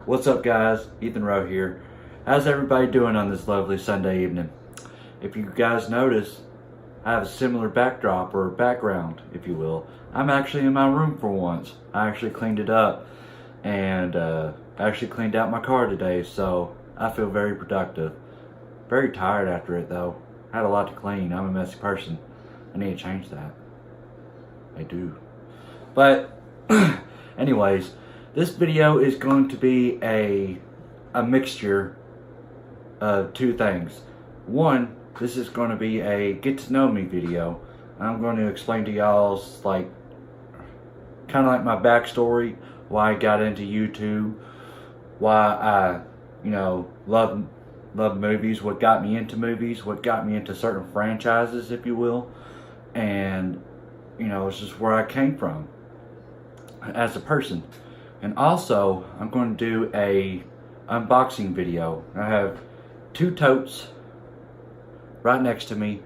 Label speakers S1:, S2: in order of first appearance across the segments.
S1: What's up, guys? Ethan Rowe here. How's everybody doing on this lovely Sunday evening? If you guys notice, I have a similar backdrop or background, if you will. I'm actually in my room for once. I actually cleaned it up and actually cleaned out my car today, so I feel very productive. Very tired after it though. I had a lot to clean. I'm a messy person. I need to change that. I do. But anyways, this video is going to be a mixture of two things. One, this is going to be a get to know me video. I'm going to explain to y'all's kind of like my backstory, why I got into YouTube, why I, love movies, what got me into movies, what got me into certain franchises, if you will, and it's just where I came from as a person. And also, I'm going to do a unboxing video. I have two totes right next to me,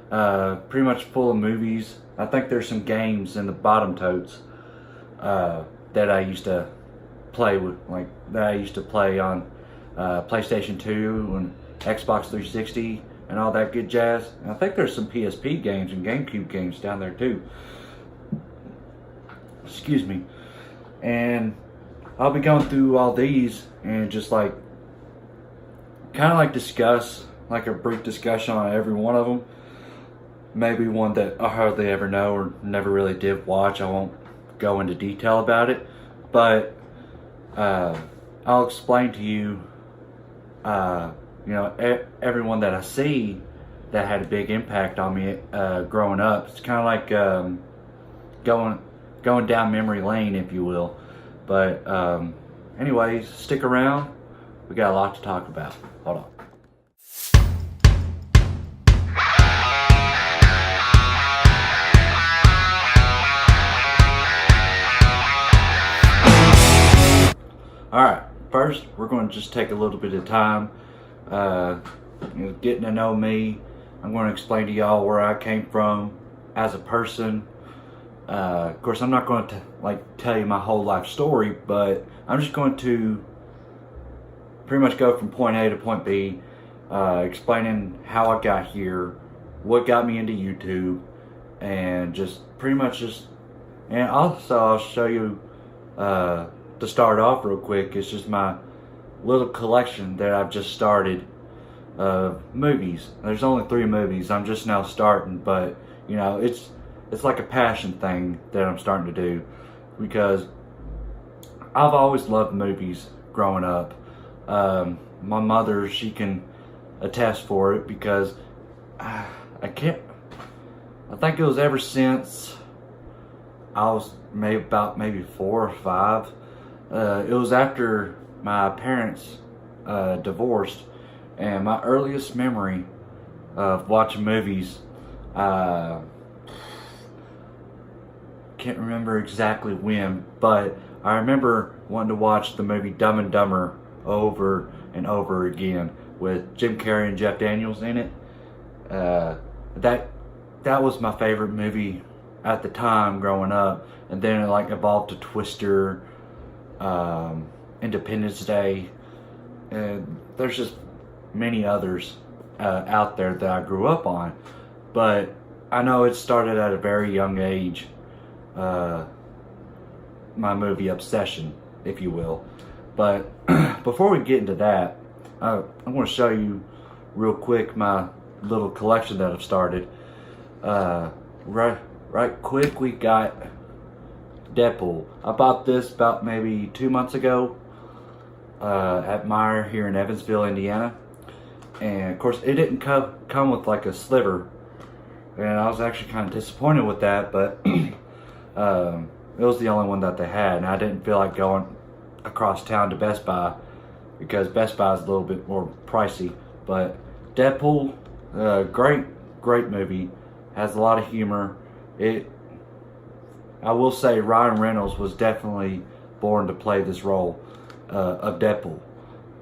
S1: pretty much full of movies. I think there's some games in the bottom totes that I used to play with, that I used to play on PlayStation 2 and Xbox 360 and all that good jazz. And I think there's some PSP games and GameCube games down there too. Excuse me. And I'll be going through all these and just discuss a brief discussion on every one of them. Maybe one that I hardly ever know or never really did watch. I won't go into detail about it, but I'll explain to you everyone that I see that had a big impact on me growing up. It's kind of like going down memory lane, if you will. But anyways, stick around. We got a lot to talk about. Hold on. Alright, first we're going to just take a little bit of time getting to know me. I'm going to explain to y'all where I came from as a person. Of course, I'm not going to tell you my whole life story, but I'm just going to pretty much go from point A to point B, explaining how I got here, what got me into YouTube, and and also I'll show you to start off real quick. It's just my little collection that I've just started of movies. There's only 3 movies. I'm just now starting, but it's like a passion thing that I'm starting to do, because I've always loved movies growing up. My mother, she can attest for it, because I think it was ever since I was maybe 4 or 5. It was after my parents divorced, and my earliest memory of watching movies, can't remember exactly when, but I remember wanting to watch the movie Dumb and Dumber over and over again with Jim Carrey and Jeff Daniels in it. That was my favorite movie at the time growing up, and then it evolved to Twister, Independence Day, and there's just many others out there that I grew up on. But I know it started at a very young age, my movie obsession, if you will. But before we get into that, I'm going to show you real quick my little collection that I've started. Right quick, we got Deadpool. I bought this about maybe 2 months ago at Meijer here in Evansville, Indiana. And of course, it didn't come with a sliver, and I was actually kind of disappointed with that, but it was the only one that they had, and I didn't feel like going across town to Best Buy, because Best Buy is a little bit more pricey. But Deadpool, great movie, has a lot of humor. I will say Ryan Reynolds was definitely born to play this role of Deadpool.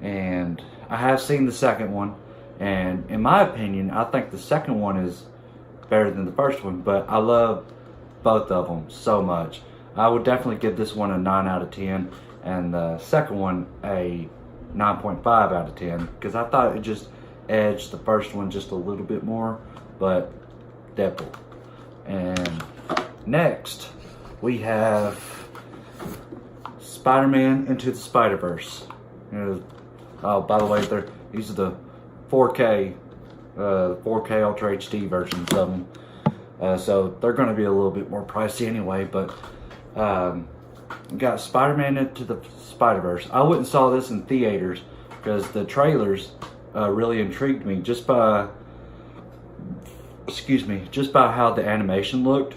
S1: And I have seen the second one, and in my opinion, I think the second one is better than the first one, but I love both of them so much. I would definitely give this one a 9 out of 10. and the second one a 9.5 out of 10, because I thought it just edged the first one just a little bit more, but Deadpool. And next we have Spider-Man Into the Spider-Verse. Oh, by the way, these are the 4K Ultra HD versions of them. So they're going to be a little bit more pricey anyway, but got Spider-Man Into the Spider-Verse. I went and saw this in theaters because the trailers really intrigued me just by how the animation looked.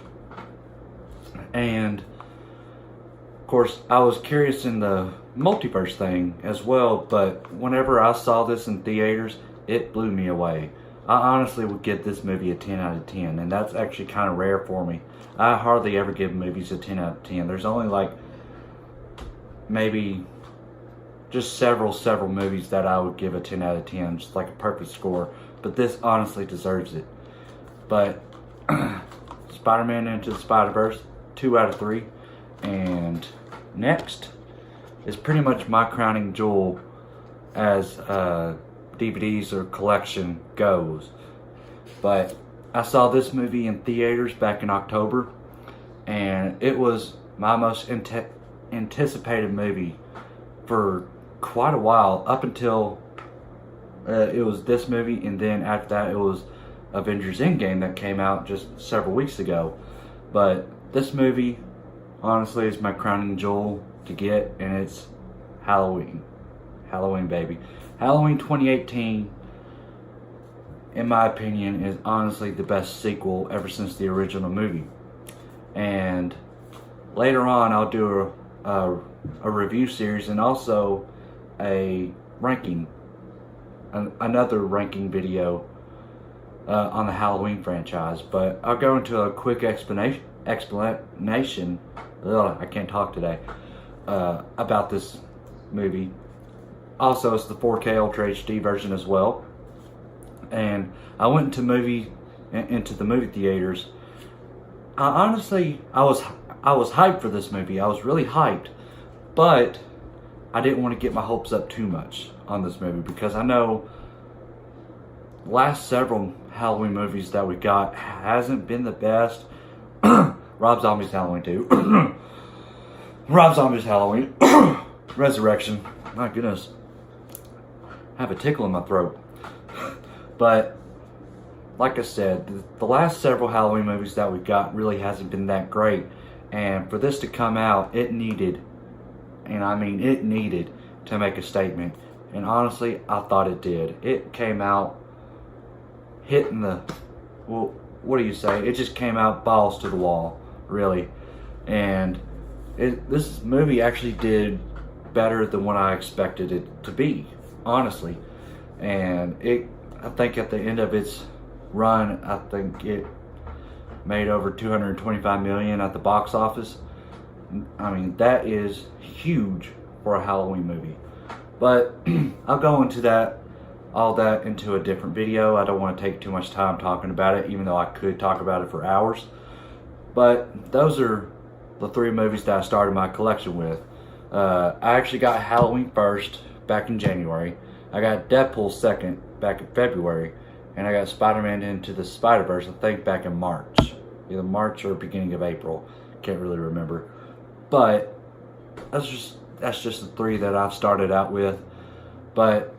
S1: And of course I was curious in the multiverse thing as well, but whenever I saw this in theaters, it blew me away. I honestly would give this movie a 10 out of 10, and that's actually kind of rare for me. I hardly ever give movies a 10 out of 10. There's only like maybe just several movies that I would give a 10 out of 10, just like a perfect score, but this honestly deserves it. But Spider-Man Into the Spider-Verse, 2 out of 3. And next is pretty much my crowning jewel as DVDs or collection goes. But I saw this movie in theaters back in October, and it was my most anticipated movie for quite a while, up until it was this movie, and then after that it was Avengers Endgame that came out just several weeks ago. But this movie honestly is my crowning jewel to get, and it's Halloween, baby. Halloween 2018, in my opinion, is honestly the best sequel ever since the original movie. And later on I'll do a review series and also a ranking, another ranking video on the Halloween franchise. But I'll go into a quick explanation. I can't talk today. About this movie. Also, it's the 4K Ultra HD version as well. And I went into the movie theaters. I was hyped for this movie. I was really hyped, but I didn't want to get my hopes up too much on this movie, because I know the last several Halloween movies that we got hasn't been the best. Rob Zombie's Halloween 2. Rob Zombie's Halloween. Resurrection. My goodness. I have a tickle in my throat. But like I said, the last several Halloween movies that we got really hasn't been that great. And for this to come out, it needed, and I mean it needed, to make a statement. And honestly, I thought it did. It came out hitting the, well, what do you say? It just came out balls to the wall, really. And this movie actually did better than what I expected it to be, honestly. And I think at the end of its run, I think it made over $225 million at the box office. I mean, that is huge for a Halloween movie. But I'll go into all that into a different video. I don't want to take too much time talking about it, even though I could talk about it for hours. But those are the 3 movies that I started my collection with. I actually got Halloween first back in January. I got Deadpool second back in February. And I got Spider-Man Into the Spider-Verse, I think, back in March. Either March or beginning of April. Can't really remember. But that's just the 3 that I've started out with. But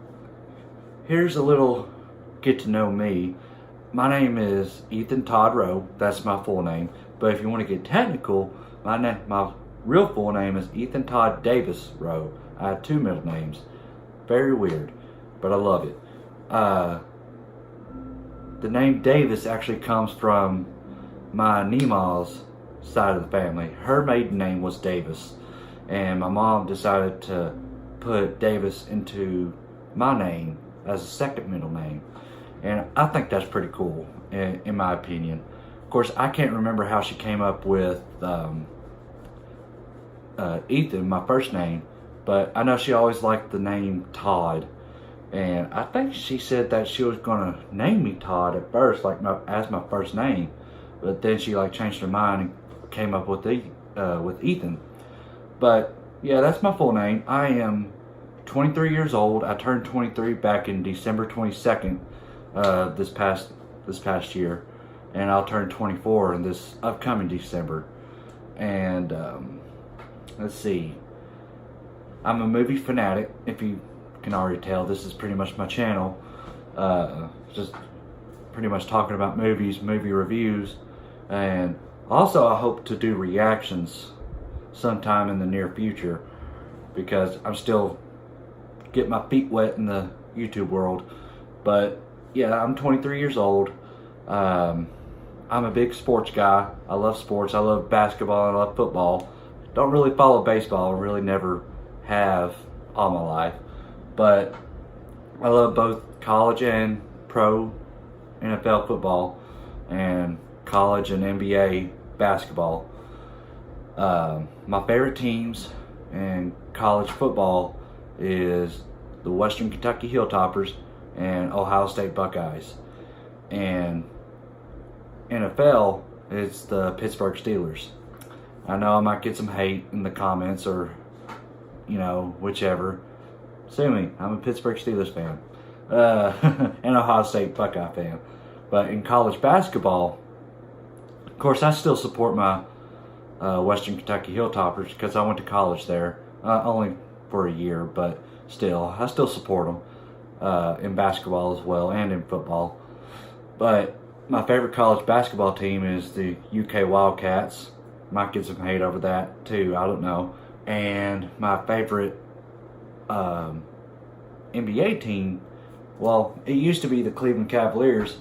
S1: here's a little get to know me. My name is Ethan Todd Rowe. That's my full name. But if you want to get technical, my real full name is Ethan Todd Davis Rowe. I have 2 middle names. Very weird, but I love it. The name Davis actually comes from my Neemaw's side of the family. Her maiden name was Davis, and my mom decided to put Davis into my name as a second middle name, and I think that's pretty cool in my opinion. Of course, I can't remember how she came up with Ethan, my first name, but I know she always liked the name Todd. And I think she said that she was gonna name me Todd at first, like as my first name, but then she changed her mind and came up with Ethan. But yeah, that's my full name. I am 23 years old. I turned 23 back in December 22nd, this past year, and I'll turn 24 in this upcoming December. And let's see, I'm a movie fanatic. If you can already tell, this is pretty much my channel. Just pretty much talking about movies, movie reviews, and also I hope to do reactions sometime in the near future, because I'm still getting my feet wet in the YouTube world. But yeah, I'm 23 years old. I'm a big sports guy. I love sports. I love basketball. I love football. Don't really follow baseball. I really never have all my life. But I love both college and pro NFL football, and college and NBA basketball. My favorite teams in college football is the Western Kentucky Hilltoppers and Ohio State Buckeyes. And NFL, it's the Pittsburgh Steelers. I know I might get some hate in the comments, or, you know, whichever. Sue me, I'm a Pittsburgh Steelers fan. And Ohio State Buckeye fan. But in college basketball, of course, I still support my Western Kentucky Hilltoppers, because I went to college there, only for a year, but still, I still support them in basketball as well, and in football. But my favorite college basketball team is the UK Wildcats. Might get some hate over that too, I don't know. And my favorite NBA team, well, it used to be the Cleveland Cavaliers,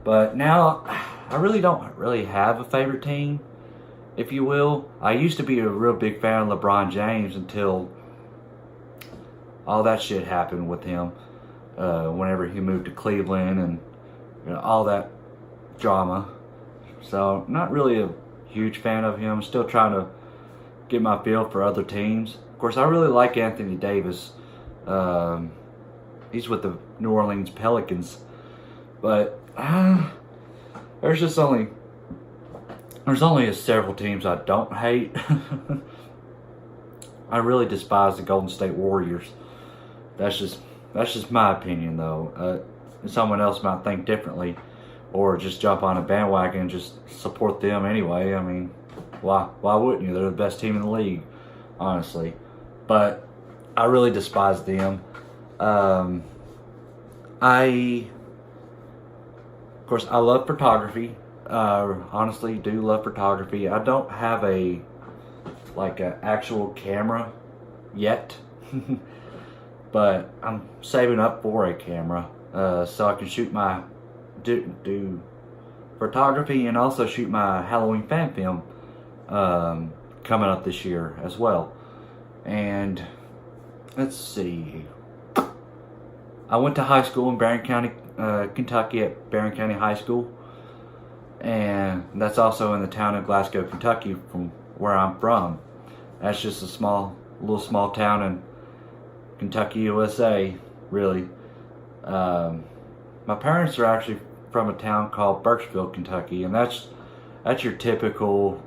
S1: but now I really don't really have a favorite team, if you will. I used to be a real big fan of LeBron James until all that shit happened with him, whenever he moved to Cleveland, and you know, all that drama. So not really a huge fan of him. Still trying to get my feel for other teams. Of course, I really like Anthony Davis. He's with the New Orleans Pelicans, but there's only several teams I don't hate. I really despise the Golden State Warriors. That's just my opinion, though. Someone else might think differently, or just jump on a bandwagon and just support them anyway. I mean, why wouldn't you? They're the best team in the league, honestly. But I really despise them. Of course, I love photography. Honestly, do love photography. I don't have an actual camera yet, but I'm saving up for a camera so I can shoot my do photography, and also shoot my Halloween fan film coming up this year as well. And let's see, I went to high school in Barron County, Kentucky, at Barron County High School, and that's also in the town of Glasgow, Kentucky, from where I'm from. That's just a little small town in Kentucky, USA, really. My parents are actually from a town called Birchville, Kentucky, and that's your typical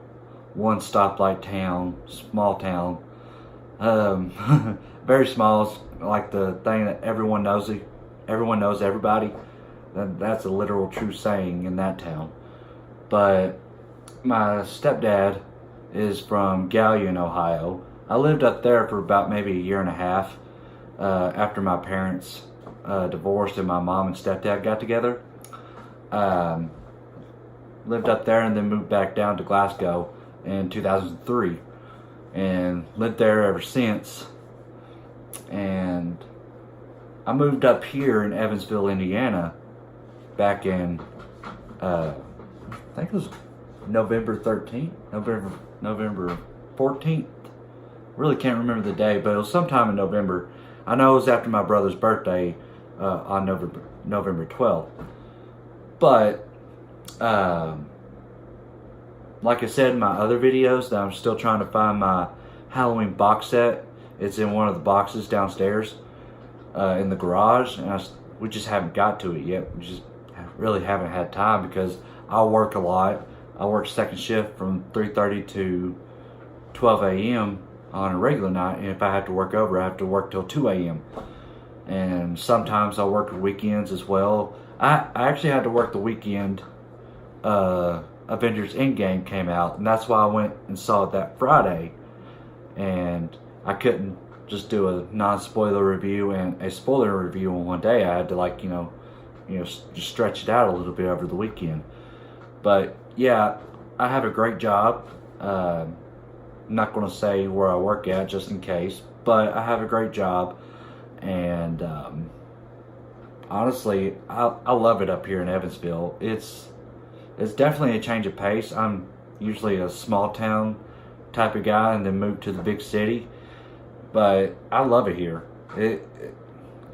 S1: one stoplight town, small town. Very small. It's like the thing that everyone knows everybody. That's a literal true saying in that town. But my stepdad is from Galion, Ohio. I lived up there for about maybe a year and a half after my parents divorced and my mom and stepdad got together. Lived up there and then moved back down to Glasgow in 2003, and lived there ever since. And I moved up here in Evansville, Indiana, back in I think it was November 13th, November 14th. Really can't remember the day, but it was sometime in November. I know it was after my brother's birthday on November 12th. But like I said in my other videos, that I'm still trying to find my Halloween box set. It's in one of the boxes downstairs in the garage, and we just haven't got to it yet. We just really haven't had time, because I work a lot. I work second shift from 3:30 to 12 a.m. on a regular night, and if I have to work over, I have to work till 2 a.m. And sometimes I work weekends as well. I actually had to work the weekend Avengers Endgame came out, and that's why I went and saw it that Friday. And I couldn't just do a non-spoiler review and a spoiler review in one day. I had to just stretch it out a little bit over the weekend. But yeah, I have a great job. I'm not going to say where I work at just in case, but I have a great job, and honestly, I love it up here in Evansville. It's definitely a change of pace. I'm usually a small town type of guy and then moved to the big city, but I love it here.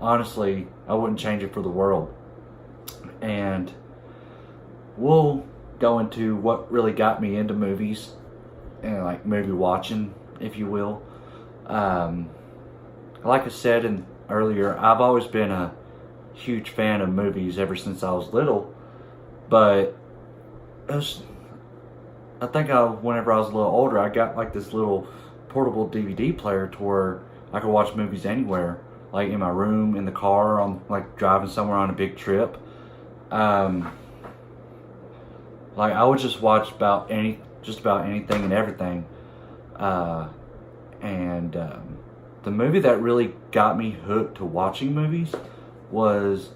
S1: Honestly, I wouldn't change it for the world. And we'll go into what really got me into movies and like movie watching, if you will. Like I said earlier, I've always been a huge fan of movies ever since I was little, but I think whenever I was a little older, I got like this little portable DVD player to where I could watch movies anywhere, like in my room, in the car, on like driving somewhere on a big trip. Like I would just watch just about anything and everything. The movie that really got me hooked to watching movies was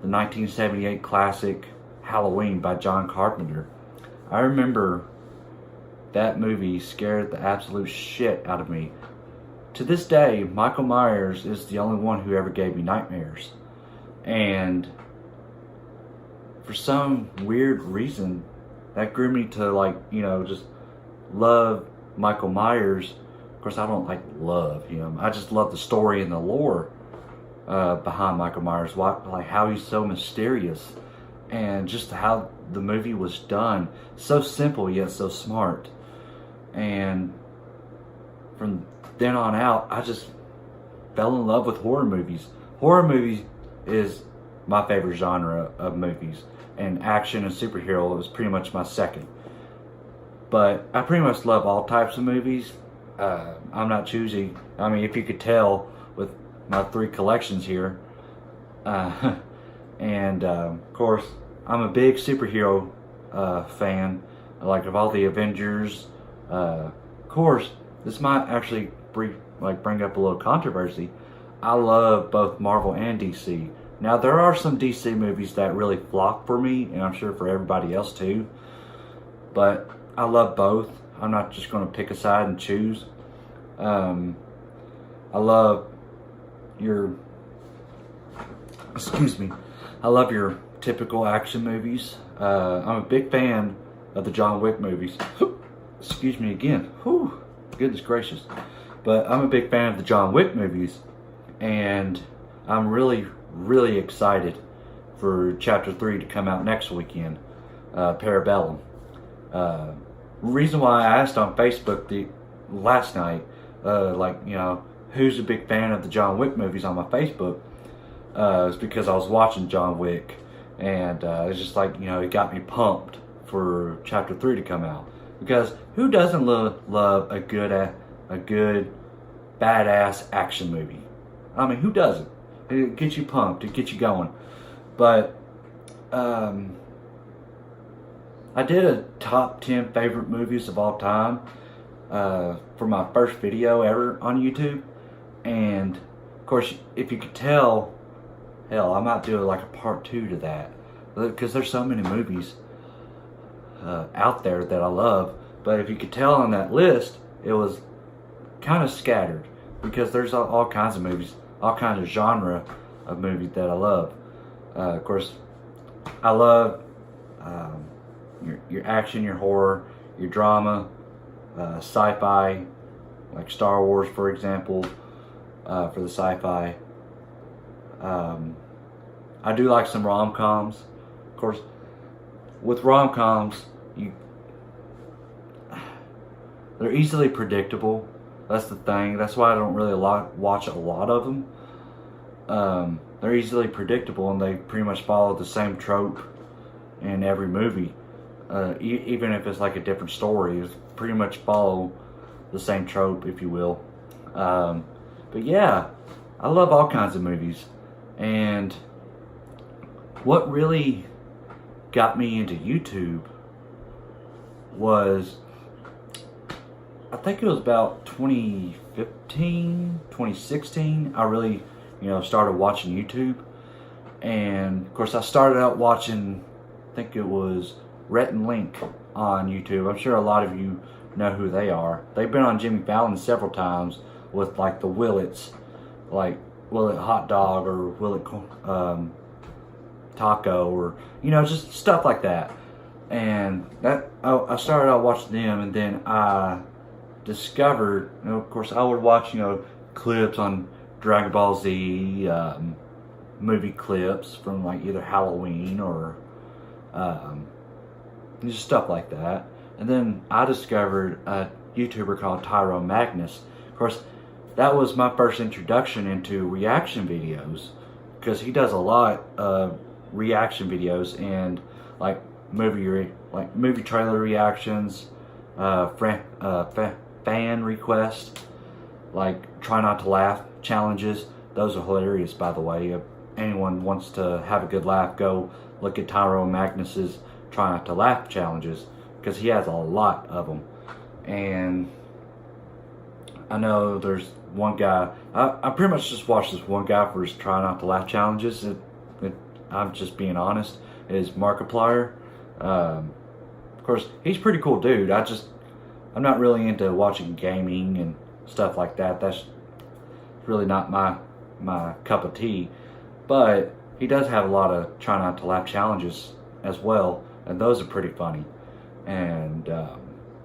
S1: the 1978 classic Halloween by John Carpenter. I remember that movie scared the absolute shit out of me. To this day, Michael Myers is the only one who ever gave me nightmares. And for some weird reason, that grew me to just love Michael Myers. Of course, I don't love him. I just love the story and the lore behind Michael Myers. How he's so mysterious, and just how the movie was done. So simple yet so smart. And from then on out, I just fell in love with horror movies. Horror movies is my favorite genre of movies, and action and superhero is pretty much my second. But I pretty much love all types of movies. I'm not choosy. I mean, if you could tell with my 3 collections here. Of course, I'm a big superhero fan, like of all the Avengers. Of course, this might actually bring up a little controversy. I love both Marvel and DC. Now, there are some DC movies that really flop for me, and I'm sure for everybody else too. But I love both. I'm not just going to pick a side and choose. I love your typical action movies. I'm a big fan of the John Wick movies. Excuse me again. Whew, goodness gracious. But I'm a big fan of the John Wick movies, and I'm really, really excited for Chapter 3 to come out next weekend, Parabellum. Reason why I asked on Facebook last night, who's a big fan of the John Wick movies on my Facebook, is because I was watching John Wick, and it's just it got me pumped for Chapter 3 to come out. Because who doesn't love a good badass action movie? I mean, who doesn't? It gets you pumped, it gets you going. But I did a top 10 favorite movies of all time for my first video ever on YouTube. And of course, if you could tell, hell, I might do a part 2 to that, because there's so many movies out there that I love. But if you could tell on that list, it was kind of scattered, because there's all kinds of movies, all kinds of genre of movies that I love. Of course, I love your action, your horror, your drama, sci-fi, like Star Wars, for example, for the sci-fi. I do like some rom-coms. Of course, with rom-coms, they're easily predictable. That's the thing. That's why I don't really watch a lot of them. They're easily predictable, and they pretty much follow the same trope in every movie. Even if it's a different story, it's pretty much follow the same trope, if you will. But yeah, I love all kinds of movies. And what really got me into YouTube was, I think it was about 2015, 2016, I really, started watching YouTube. And of course I started out watching, I think it was Rhett and Link on YouTube. I'm sure a lot of you know who they are. They've been on Jimmy Fallon several times with like the Willits, like Willet Hot Dog or Willet Taco, or just stuff like that. And that I started out watching them, and then I discovered, of course I would watch clips on Dragon Ball Z, movie clips from like either Halloween or just stuff like that. And then I discovered a YouTuber called Tyro Magnus. Of course, that was my first introduction into reaction videos, because he does a lot of reaction videos and like movie trailer reactions, fan requests, like try not to laugh challenges. Those are hilarious, by the way. If anyone wants to have a good laugh, go look at Tyro Magnus's try not to laugh challenges, because he has a lot of them. And I know there's one guy, I pretty much just watched this one guy for his try not to laugh challenges. I'm just being honest, is Markiplier. Of course, he's a pretty cool dude. I'm not really into watching gaming and stuff like that. That's really not my cup of tea. But he does have a lot of try not to laugh challenges as well, and those are pretty funny. And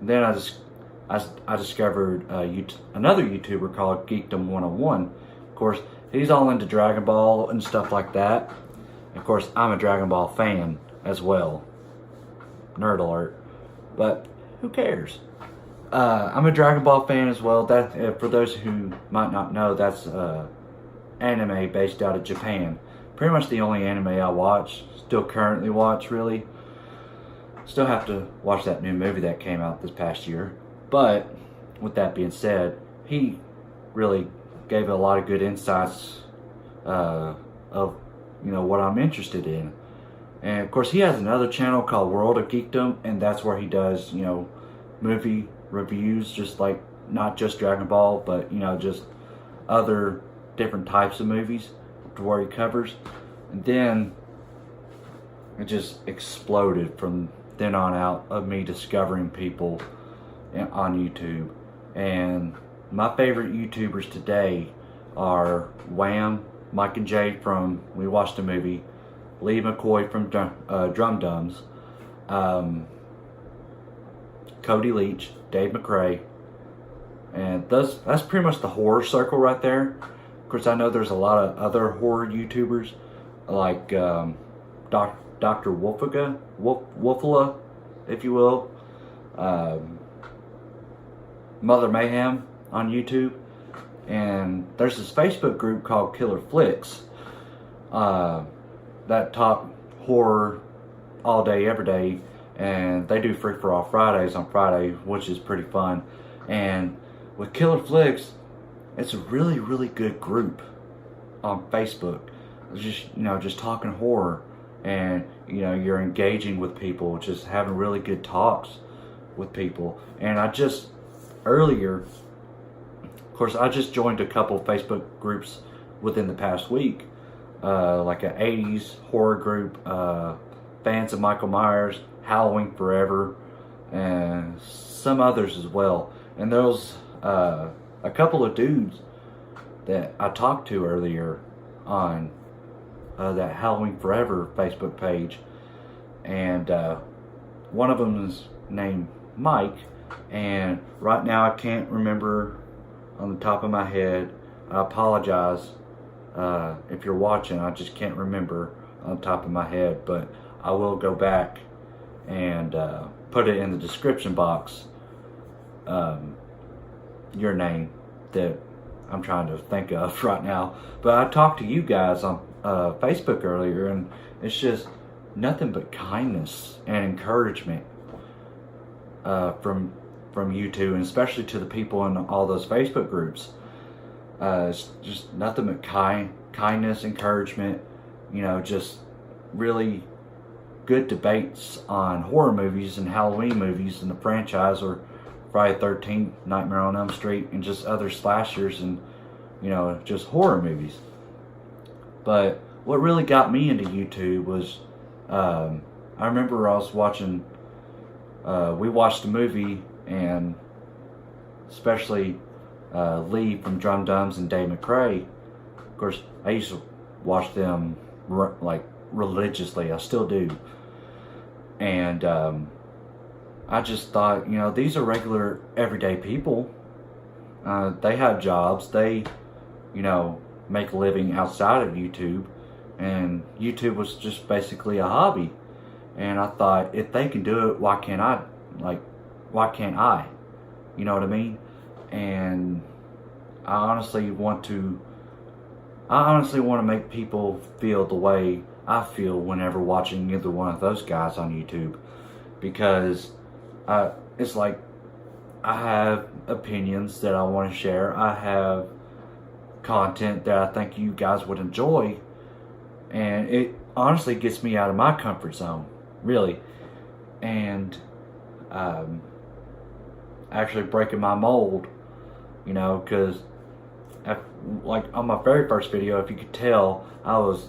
S1: then I discovered another YouTuber called Geekdom 101. Of course, he's all into Dragon Ball and stuff like that. Of course, I'm a Dragon Ball fan as well. Nerd alert. But who cares? I'm a Dragon Ball fan as well. That for those who might not know, that's anime based out of Japan. Pretty much the only anime I watch, still currently watch, really. Still have to watch that new movie that came out this past year. But with that being said, he really gave a lot of good insights of what I'm interested in. And of course, he has another channel called World of Geekdom, and that's where he does movie reviews, just like not just Dragon Ball, but just other different types of movies to where he covers. And then it just exploded from then on out of me discovering people on YouTube. And my favorite YouTubers today are Wham, Mike and Jay from We Watched a Movie, Lee McCoy from Drum Dums, Cody Leach, Dave McRae, and that's pretty much the horror circle right there. Of course, I know there's a lot of other horror YouTubers like Dr. Wolfala, if you will, Mother Mayhem on YouTube, and there's this Facebook group called Killer Flicks that talk horror all day, every day, and they do Free for All Fridays on Friday, which is pretty fun. And with Killer Flicks, it's a really, really good group on Facebook. It's just talking horror, and you're engaging with people, just having really good talks with people. And earlier, of course, I just joined a couple Facebook groups within the past week, like an 80s horror group, fans of Michael Myers, Halloween Forever, and some others as well. And there was a couple of dudes that I talked to earlier on that Halloween Forever Facebook page, and one of them is named Mike, and right now I can't remember on the top of my head. I apologize if you're watching, I just can't remember on the top of my head, but I will go back and put it in the description box, your name that I'm trying to think of right now. But I talked to you guys on Facebook earlier, and it's just nothing but kindness and encouragement from from YouTube, and especially to the people in all those Facebook groups. It's just nothing but kindness, encouragement, you know, just really good debates on horror movies and Halloween movies and the franchise, or Friday the 13th, Nightmare on Elm Street, and just other slashers and, you know, just horror movies. But what really got me into YouTube was, I remember I was watching, we watched a movie, and especially Lee from Drum Dums and Dave McRae. Of course, I used to watch them like religiously. I still do. And I just thought, you know, these are regular, everyday people. They have jobs. They, you know, make a living outside of YouTube. And YouTube was just basically a hobby. And I thought, if they can do it, why can't I? Like, why can't I? You know what I mean? And I honestly want to make people feel the way I feel whenever watching either one of those guys on YouTube. Because it's like, I have opinions that I want to share. I have content that I think you guys would enjoy. And it honestly gets me out of my comfort zone, really. And actually breaking my mold, you know, because like on my very first video, if you could tell, I was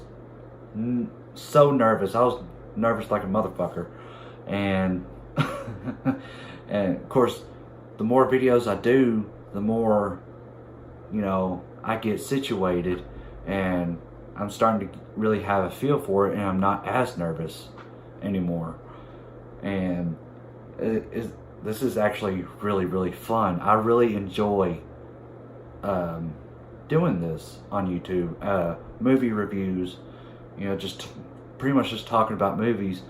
S1: so nervous. I was nervous like a motherfucker. And and of course, the more videos I do, the more, you know, I get situated, and I'm starting to really have a feel for it, and I'm not as nervous anymore. And this is actually really, really fun. I really enjoy doing this on YouTube. Movie reviews, you know, just pretty much just talking about movies,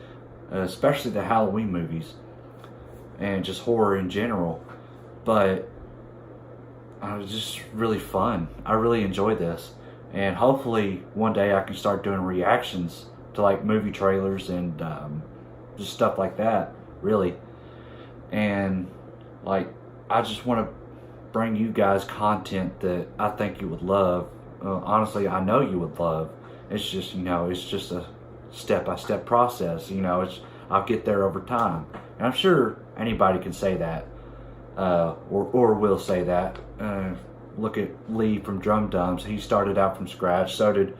S1: especially the Halloween movies, and just horror in general. But it's just really fun. I really enjoy this. And hopefully one day I can start doing reactions to like movie trailers and just stuff like that, really. And like, I just want to bring you guys content that I think you would love. Honestly, I know you would love. It's just, you know, it's just a step-by-step process. You know, I'll get there over time. And I'm sure anybody can say that, or will say that. Look at Lee from Drum Dums. He started out from scratch. So did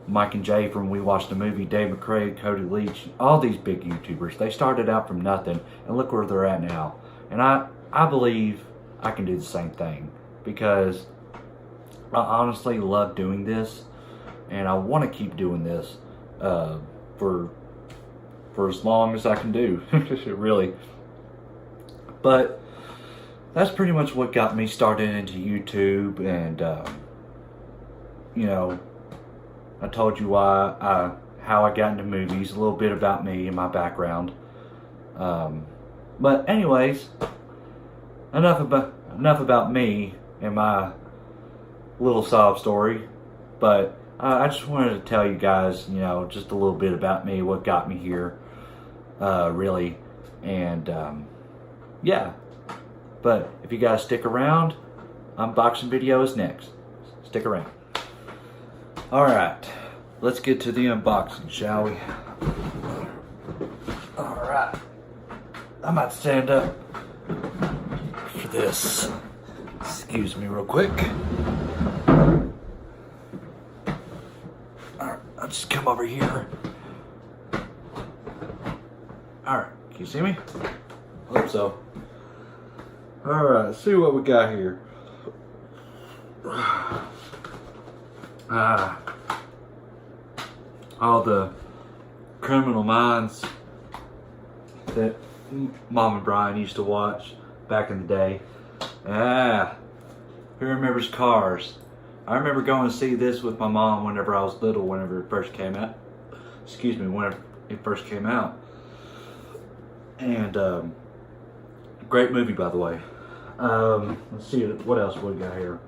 S1: Mike and Jay from We Watched the Movie, Dave McRae, Cody Leach, all these big YouTubers. They started out from nothing, and look where they're at now. And I believe I can do the same thing, because I honestly love doing this, and I want to keep doing this for as long as I can do, really. But that's pretty much what got me started into YouTube. And you know, I told you how I got into movies, a little bit about me and my background. But anyways, enough about me and my little sob story. But I just wanted to tell you guys, you know, just a little bit about me, what got me here, really. And yeah. But if you guys stick around, unboxing video is next. Stick around. Alright, let's get to the unboxing, shall we? Alright. I might stand up for this. Excuse me real quick. Alright, I'll just come over here. Alright, can you see me? I hope so. Alright, let's see what we got here. All the Criminal Minds that Mom and Brian used to watch back in the day. Who remembers Cars? I remember going to see this with my mom whenever I was little, whenever it first came out. Excuse me, whenever it first came out. And great movie, by the way. Let's see what else we got here.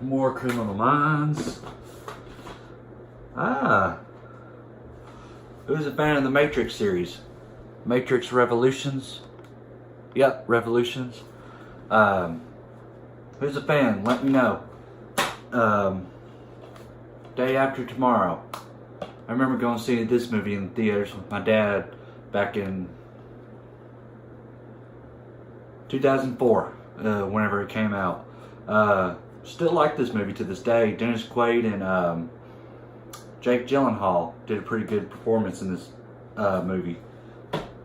S1: More Criminal Minds. Who's a fan of the Matrix series? Matrix Revolutions. Yep, Revolutions. Who's a fan? Let me know. Day after tomorrow. I remember going to see this movie in the theaters with my dad back in 2004, whenever it came out. Still like this movie to this day. Dennis Quaid and Jake Gyllenhaal did a pretty good performance in this movie.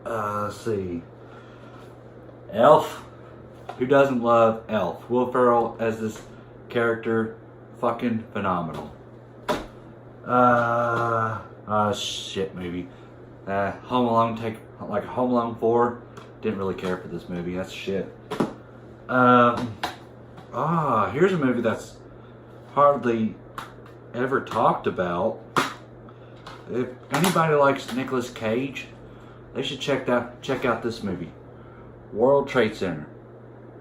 S1: Let's see. Elf. Who doesn't love Elf? Will Ferrell as this character, fucking phenomenal. Shit movie. Home Alone, Home Alone 4. Didn't really care for this movie. That's shit. Here's a movie that's hardly ever talked about. If anybody likes Nicolas Cage, they should check out this movie, World Trade Center.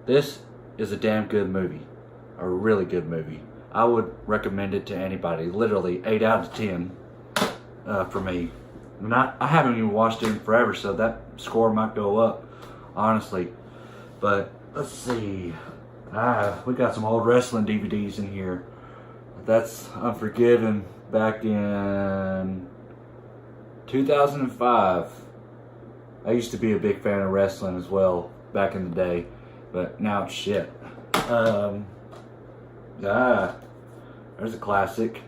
S1: This is a damn good movie, a really good movie. I would recommend it to anybody. Literally 8 out of 10 for me. I haven't even watched it in forever, so that score might go up, honestly. But let's see. We got some old wrestling DVDs in here. That's Unforgiven back in 2005. I used to be a big fan of wrestling as well back in the day, but now it's shit. There's a classic.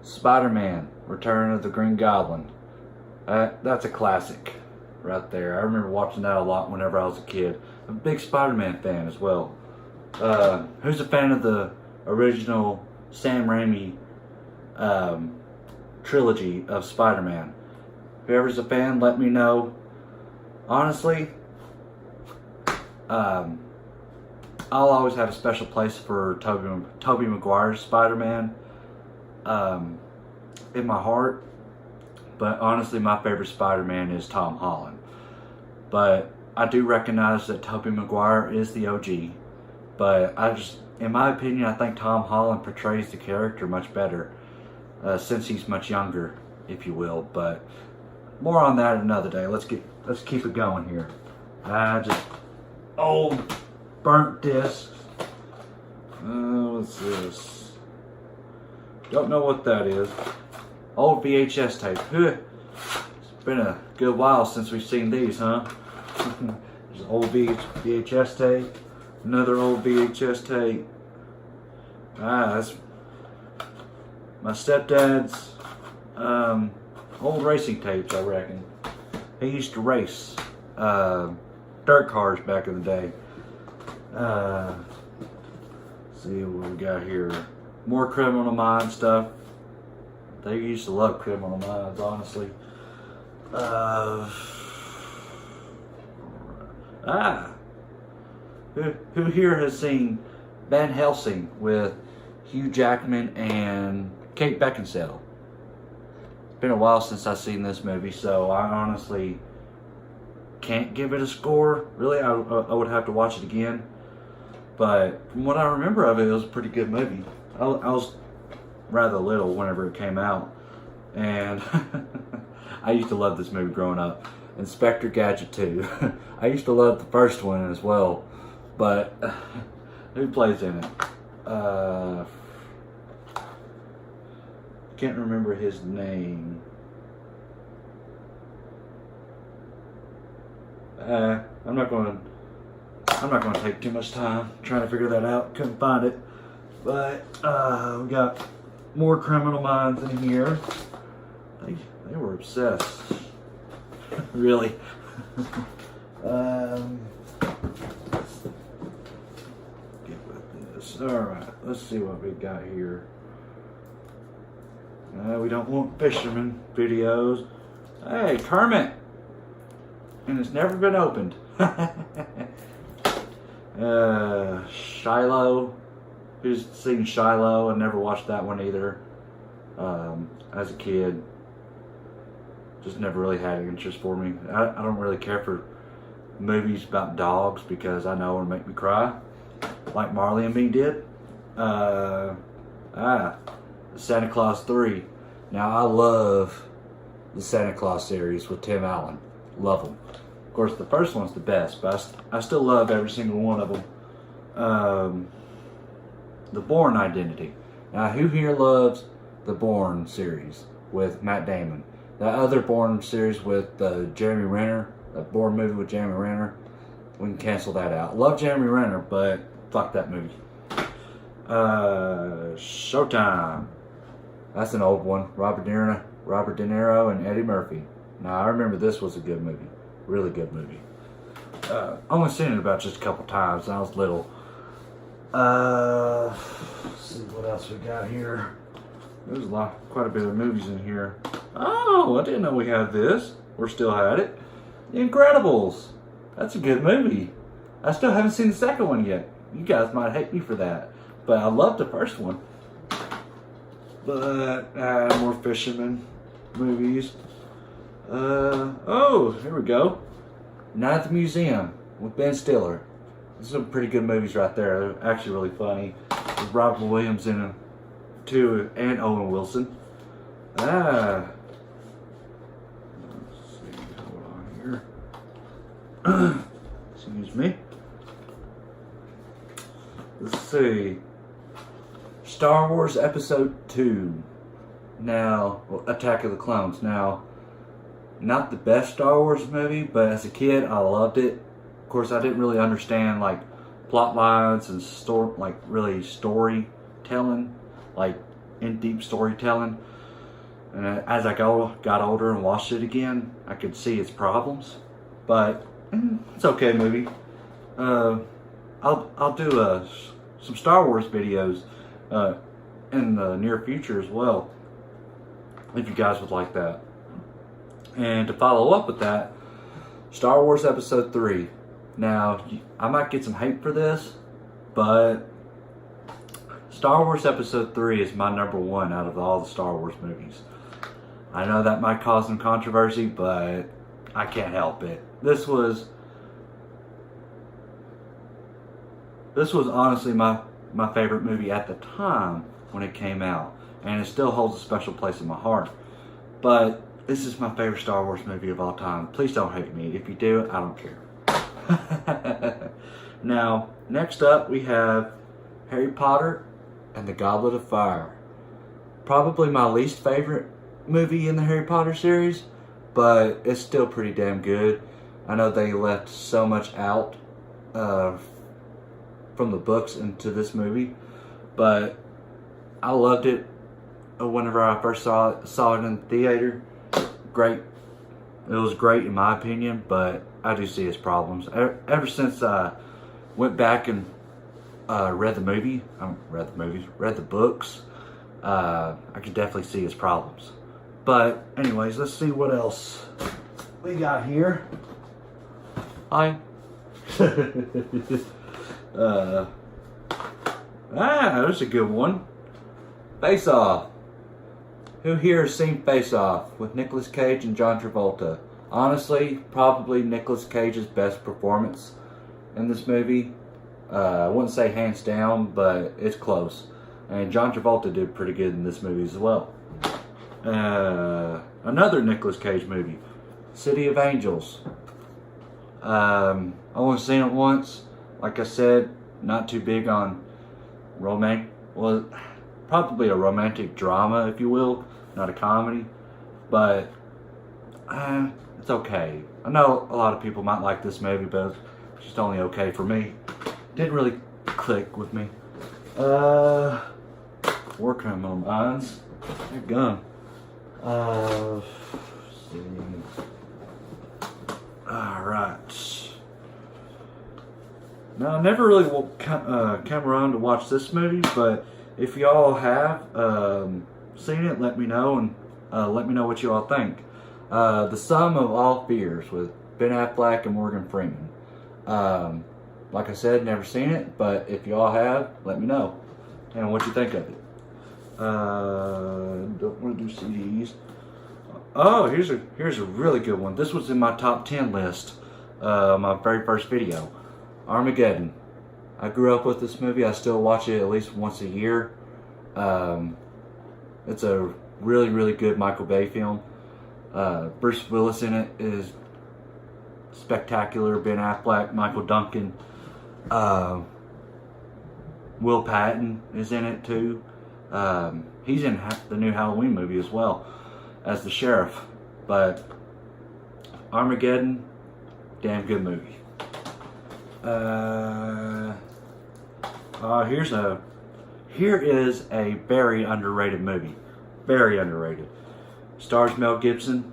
S1: SpiderMan, Return of the Green Goblin. That's a classic right there. I remember watching that a lot whenever I was a kid. I'm a big Spider-Man fan as well. Who's a fan of the original Sam Raimi trilogy of Spider-Man? Whoever's a fan, let me know. Honestly, I'll always have a special place for Tobey Maguire's Spider-Man in my heart. But honestly, my favorite Spider-Man is Tom Holland. But I do recognize that Tobey Maguire is the OG. But in my opinion, I think Tom Holland portrays the character much better since he's much younger, if you will. But more on that another day. Let's keep it going here. Just old burnt discs. What's this? Don't know what that is. Old VHS tape. It's been a good while since we've seen these, huh? There's an old VHS tape. Another old VHS tape. That's my stepdad's old racing tapes, I reckon. He used to race dirt cars back in the day. Let's see what we got here. More Criminal Minds stuff. They used to love Criminal Minds, honestly. Who here has seen Van Helsing with Hugh Jackman and Kate Beckinsale? It's been a while since I've seen this movie, so I honestly can't give it a score. Really, I would have to watch it again. But from what I remember of it, it was a pretty good movie. I was rather little whenever it came out, and I used to love this movie growing up. Inspector Gadget 2. I used to love the first one as well, but who plays in it? Can't remember his name. I'm not going to take too much time trying to figure that out. Couldn't find it, but we got more Criminal Minds in here. They were obsessed. Really. Get with this. Alright, let's see what we got here. We don't want fisherman videos. Hey, Kermit! And it's never been opened. Shiloh. Who's seen Shiloh? I never watched that one either. As a kid. Just never really had an interest for me. I don't really care for movies about dogs because I know it'll make me cry, like Marley and Me did. Santa Claus 3. Now I love the Santa Claus series with Tim Allen. Love them. Of course, the first one's the best, but I still love every single one of them. The Bourne Identity. Now, who here loves the Bourne series with Matt Damon? That other Bourne series with Jeremy Renner, that Bourne movie with Jeremy Renner, we can cancel that out. Love Jeremy Renner, but fuck that movie. Showtime. That's an old one. Robert De Niro and Eddie Murphy. Now, I remember this was a good movie. Really good movie. Only seen it about just a couple times when I was little. Let's see what else we got here. There's quite a bit of movies in here. Oh, I didn't know we had this. We still had it. The Incredibles. That's a good movie. I still haven't seen the second one yet. You guys might hate me for that, but I love the first one. But more fisherman movies. Oh, here we go. Night at the Museum with Ben Stiller. These are some pretty good movies right there. They're actually really funny. With Robert Williams in them too, and Owen Wilson. Let's see. Hold on here. Excuse me. Let's see. Star Wars Episode 2. Now, Attack of the Clones. Now, not the best Star Wars movie, but as a kid, I loved it. Of course, I didn't really understand like plot lines and really storytelling, like in deep storytelling. And as I got older and watched it again, I could see its problems. But it's okay movie. I'll do some Star Wars videos in the near future as well, if you guys would like that. And to follow up with that, Star Wars Episode 3. Now, I might get some hate for this, but Star Wars Episode 3 is my number one out of all the Star Wars movies. I know that might cause some controversy, but I can't help it. This was honestly my favorite movie at the time when it came out, and it still holds a special place in my heart. But this is my favorite Star Wars movie of all time. Please don't hate me. If you do, I don't care. Now, next up we have Harry Potter and the Goblet of Fire. Probably my least favorite movie in the Harry Potter series, but it's still pretty damn good. I know they left so much out from the books into this movie, but I loved it whenever I first saw it in the theater. Great. It was great in my opinion, but I do see its problems. Ever since I went back and read the books, I could definitely see its problems. But anyways, let's see what else we got here. Hi. That's a good one. Face Off. Who here has seen Face Off with Nicolas Cage and John Travolta? Honestly, probably Nicolas Cage's best performance in this movie. I wouldn't say hands down, but it's close. And John Travolta did pretty good in this movie as well. Another Nicolas Cage movie, City of Angels. I only seen it once. Like I said, not too big on probably a romantic drama, if you will, not a comedy, but it's okay. I know a lot of people might like this movie, but it's just only okay for me. Didn't really click with me. War Criminal Minds. Good gun. Let's see. Alright. Now, I never really come around to watch this movie, but if y'all have seen it, let me know, and let me know what you all think. The Sum of All Fears with Ben Affleck and Morgan Freeman. Like I said, never seen it, but if y'all have, let me know and what you think of it. Don't want to do CDs. Oh, here's a really good one. This was in my top 10 list. My very first video, Armageddon. I grew up with this movie. I still watch it at least once a year. It's a really, really good Michael Bay film. Bruce Willis in it is spectacular. Ben Affleck, Michael Duncan, Will Patton is in it too. He's in the new Halloween movie as well as the sheriff. But Armageddon, damn good movie. Here is a very underrated movie. Very underrated. Stars Mel Gibson,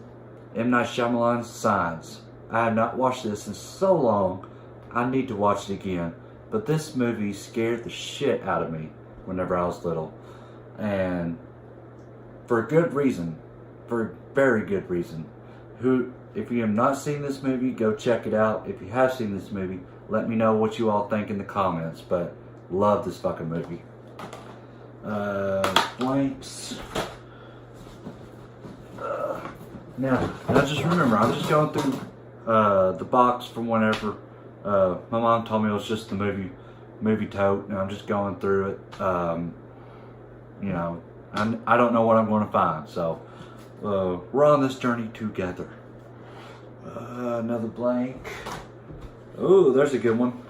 S1: M. Night Shyamalan's Signs. I have not watched this in so long, I need to watch it again. But this movie scared the shit out of me whenever I was little. And for a good reason. For a very good reason. If you have not seen this movie, go check it out. If you have seen this movie, let me know what you all think in the comments. But love this fucking movie. Blanks. Now just remember, I'm just going through the box from whenever my mom told me it was just the movie tote, and I'm just going through it. You know, I don't know what I'm going to find, so we're on this journey together. Another blank. Ooh, there's a good one.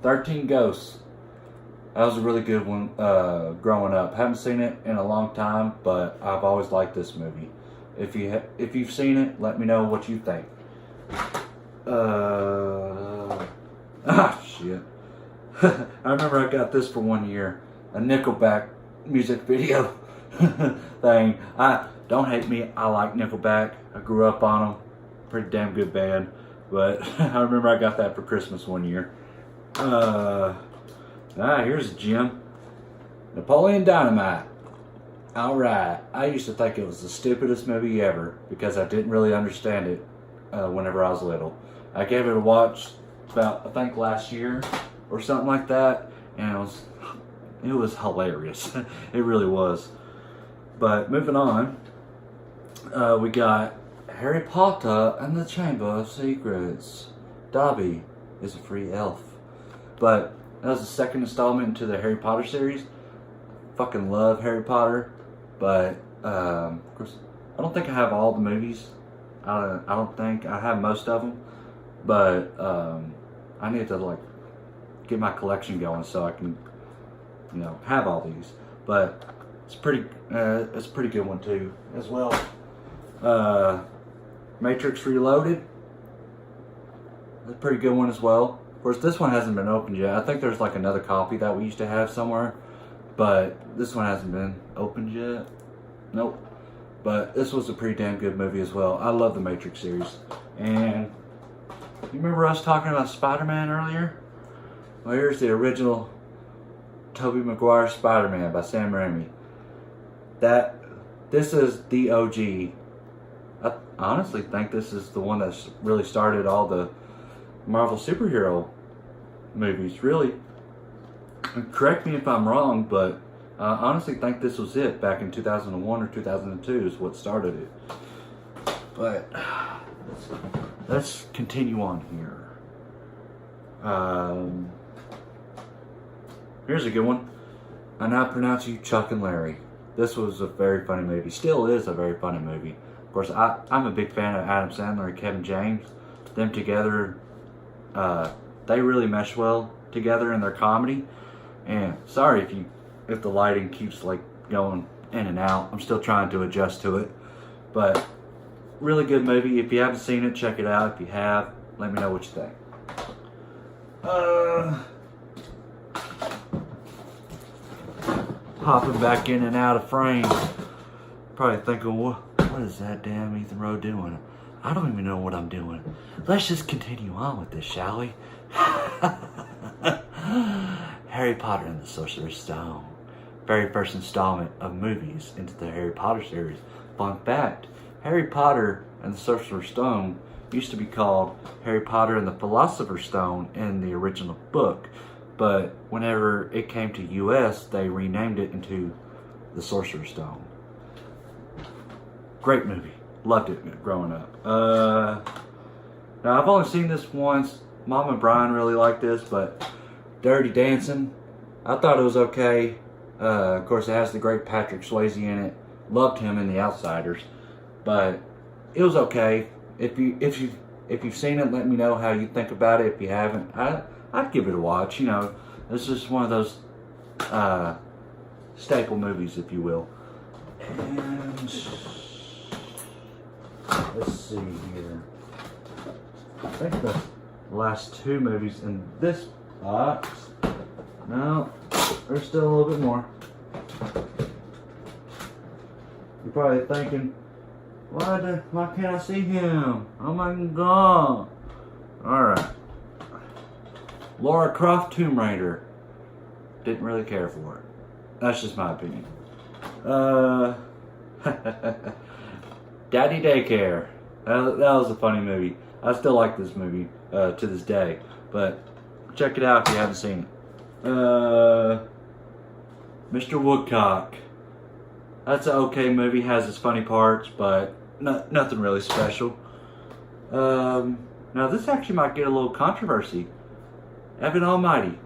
S1: 13 Ghosts. That was a really good one growing up. Haven't seen it in a long time, but I've always liked this movie. If you've seen it, let me know what you think. Shit. I remember I got this for 1 year. A Nickelback music video thing. Don't hate me, I like Nickelback. I grew up on them. Pretty damn good band. But I remember I got that for Christmas 1 year. Here's a gem. Napoleon Dynamite. Alright, I used to think it was the stupidest movie ever because I didn't really understand it whenever I was little. I gave it a watch about, I think, last year or something like that, and it was hilarious. It really was. But moving on, we got Harry Potter and the Chamber of Secrets. Dobby is a free elf. But that was the second installment into the Harry Potter series. Fucking love Harry Potter. But, of course, I don't think I have all the movies. I don't think I have most of them. But, I need to, like, get my collection going so I can, you know, have all these. But, it's a pretty good one, too, as well. Matrix Reloaded. That's a pretty good one as well. Of course, this one hasn't been opened yet. I think there's, like, another copy that we used to have somewhere. But this one hasn't been opened yet. Nope. But this was a pretty damn good movie as well. I love the Matrix series. And you remember us talking about SpiderMan earlier? Well, here's the original Tobey Maguire SpiderMan by Sam Raimi. This is the OG. I honestly think this is the one that's really started all the Marvel superhero movies, really. Correct me if I'm wrong, but I honestly think this was it back in 2001 or 2002 is what started it. But let's continue on here. Here's a good one. I now pronounce you Chuck and Larry. This was a very funny movie. Still is a very funny movie. Of course, I'm a big fan of Adam Sandler and Kevin James. Them together, they really mesh well together in their comedy. And sorry if the lighting keeps like going in and out. I'm still trying to adjust to it. But really good movie. If you haven't seen it, check it out. If you have, let me know what you think. Hopping back in and out of frame. Probably thinking, what is that damn Ethan Rowe doing? I don't even know what I'm doing. Let's just continue on with this, shall we? Harry Potter and the Sorcerer's Stone. Very first installment of movies into the Harry Potter series. Fun fact, Harry Potter and the Sorcerer's Stone used to be called Harry Potter and the Philosopher's Stone in the original book. But whenever it came to US, they renamed it into the Sorcerer's Stone. Great movie. Loved it growing up. Now, I've only seen this once. Mom and Brian really liked this, but Dirty Dancing, I thought it was okay. Of course, it has the great Patrick Swayze in it. Loved him in The Outsiders, but it was okay. If you If you've seen it, let me know how you think about it. If you haven't, I'd give it a watch. You know, this is one of those staple movies, if you will. And let's see here. I think the last two movies in this box. No, there's still a little bit more. You're probably thinking, why can't I see him? Oh my god. Alright. Lara Croft Tomb Raider. Didn't really care for it. That's just my opinion. Daddy Daycare. That was a funny movie. I still like this movie to this day. But check it out if you haven't seen it. Mr. Woodcock. That's an okay movie. Has its funny parts, but nothing really special. Now this actually might get a little controversy. Evan Almighty.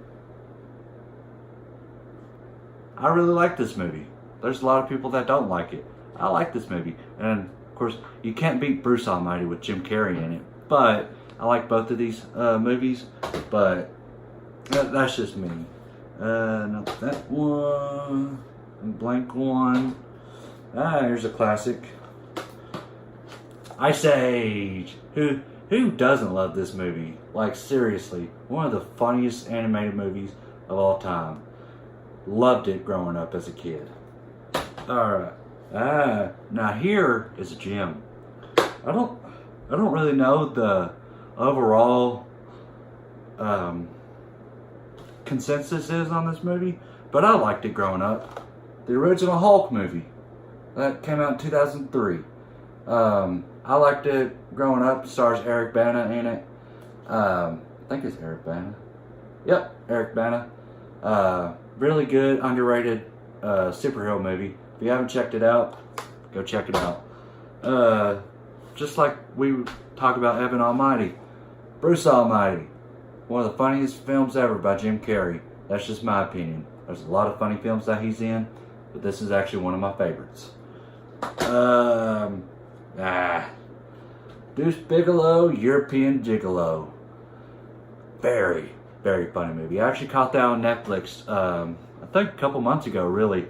S1: I really like this movie. There's a lot of people that don't like it. I like this movie. And of course, you can't beat Bruce Almighty with Jim Carrey in it. But I like both of these movies. But that's just me. Not that one. Blank one. Here's a classic. Ice Age. Who doesn't love this movie? Like, seriously, one of the funniest animated movies of all time. Loved it growing up as a kid. Alright. Now here is a gem. I don't really know the overall consensus is on this movie, but I liked it growing up. The original Hulk movie. That came out in 2003. I liked it growing up. It stars Eric Bana in it. I think it's Eric Bana. Yep, Eric Bana. Really good, underrated superhero movie. If you haven't checked it out, go check it out. Just like we talk about Evan Almighty. Bruce Almighty. One of the funniest films ever by Jim Carrey. That's just my opinion. There's a lot of funny films that he's in, but this is actually one of my favorites. Deuce Bigalow, European Gigolo. Very, very funny movie. I actually caught that on Netflix, I think a couple months ago, really.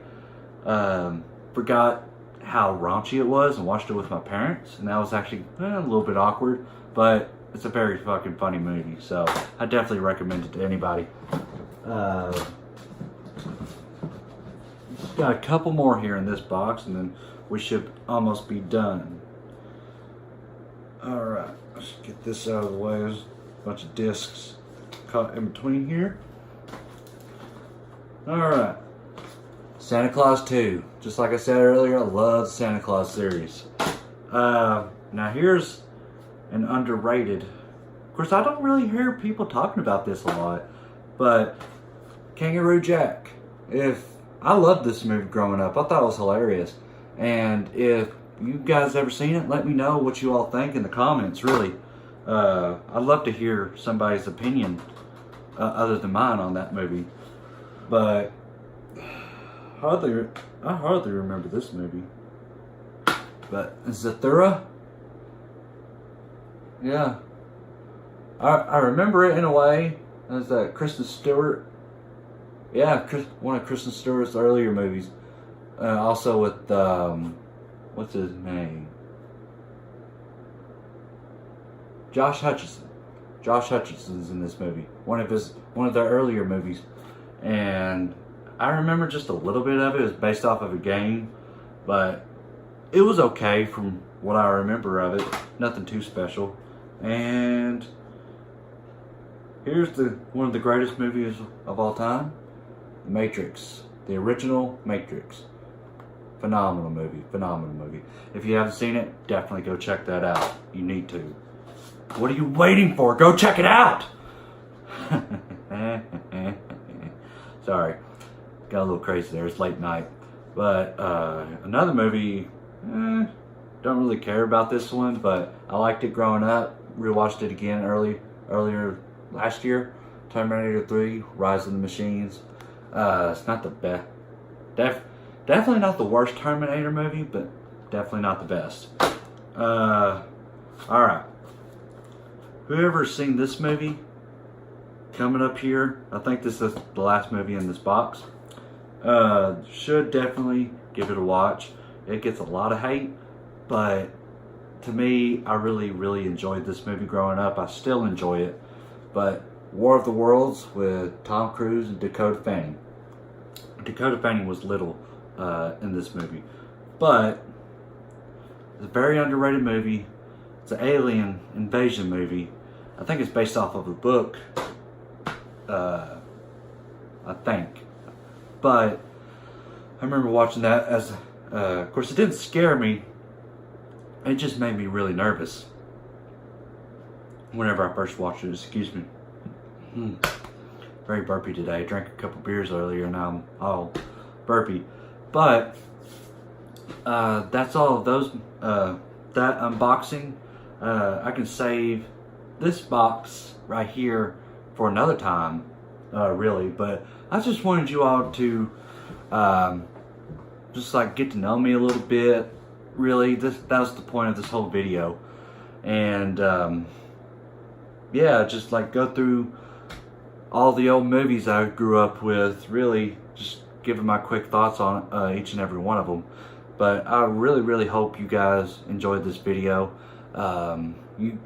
S1: Forgot how raunchy it was and watched it with my parents, and that was actually a little bit awkward, but it's a very fucking funny movie, so I definitely recommend it to anybody. Got a couple more here in this box, and then we should almost be done. Alright, let's get this out of the way. There's a bunch of discs caught in between here. Alright. Santa Claus 2. Just like I said earlier, I love the Santa Claus series. Now here's an underrated. Of course, I don't really hear people talking about this a lot, but Kangaroo Jack. I loved this movie growing up. I thought it was hilarious. And if you guys ever seen it, let me know what you all think in the comments, really. I'd love to hear somebody's opinion other than mine on that movie. But I hardly remember this movie. But Zathura? Yeah. I remember it in a way. As that Kristen Stewart. Yeah, one of Kristen Stewart's earlier movies. Also with, what's his name? Josh Hutcherson. Josh Hutcherson's in this movie. One of their earlier movies. And I remember just a little bit of it. It was based off of a game. But it was okay from what I remember of it. Nothing too special. And here's one of the greatest movies of all time. The Matrix. The original Matrix. Phenomenal movie. Phenomenal movie. If you haven't seen it, definitely go check that out. You need to. What are you waiting for? Go check it out! Sorry. Got a little crazy there. It's late night. But another movie, don't really care about this one, but I liked it growing up. Rewatched it again earlier last year. Terminator 3, Rise of the Machines. It's not the best. Definitely not the worst Terminator movie, but definitely not the best. Alright. whoever's seen this movie coming up here, I think this is the last movie in this box, should definitely give it a watch. It gets a lot of hate, but to me, I really enjoyed this movie growing up. I still enjoy it. But War of the Worlds with Tom Cruise and Dakota Fanning. Dakota Fanning was little in this movie, but it's a very underrated movie. It's an alien invasion movie. I think it's based off of a book, I think. But I remember watching that as, of course it didn't scare me, it just made me really nervous whenever I first watched it. Excuse me. Very burpy today. I drank a couple beers earlier and now I'm all burpy. But that's all of those, that unboxing. I can save this box right here for another time, really. But I just wanted you all to just like get to know me a little bit. Really, that was the point of this whole video. And yeah, just like go through all the old movies I grew up with. Really just giving my quick thoughts on each and every one of them. But I really hope you guys enjoyed this video. You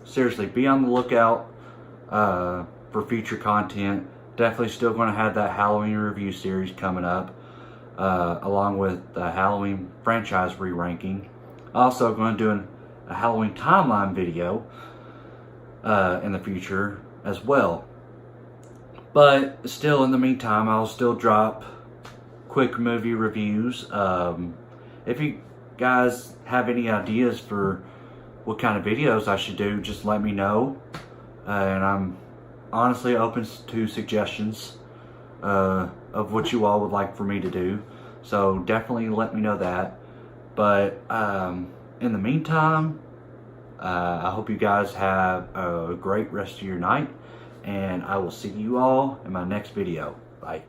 S1: seriously be on the lookout for future content. Definitely still going to have that Halloween review series coming up, along with the Halloween franchise re-ranking. Also going to do a Halloween timeline video in the future as well. But still, in the meantime, I'll still drop quick movie reviews. If you guys have any ideas for what kind of videos I should do, just let me know. And I'm honestly open to suggestions of what you all would like for me to do. So definitely let me know that. But in the meantime, I hope you guys have a great rest of your night. And I will see you all in my next video. Bye.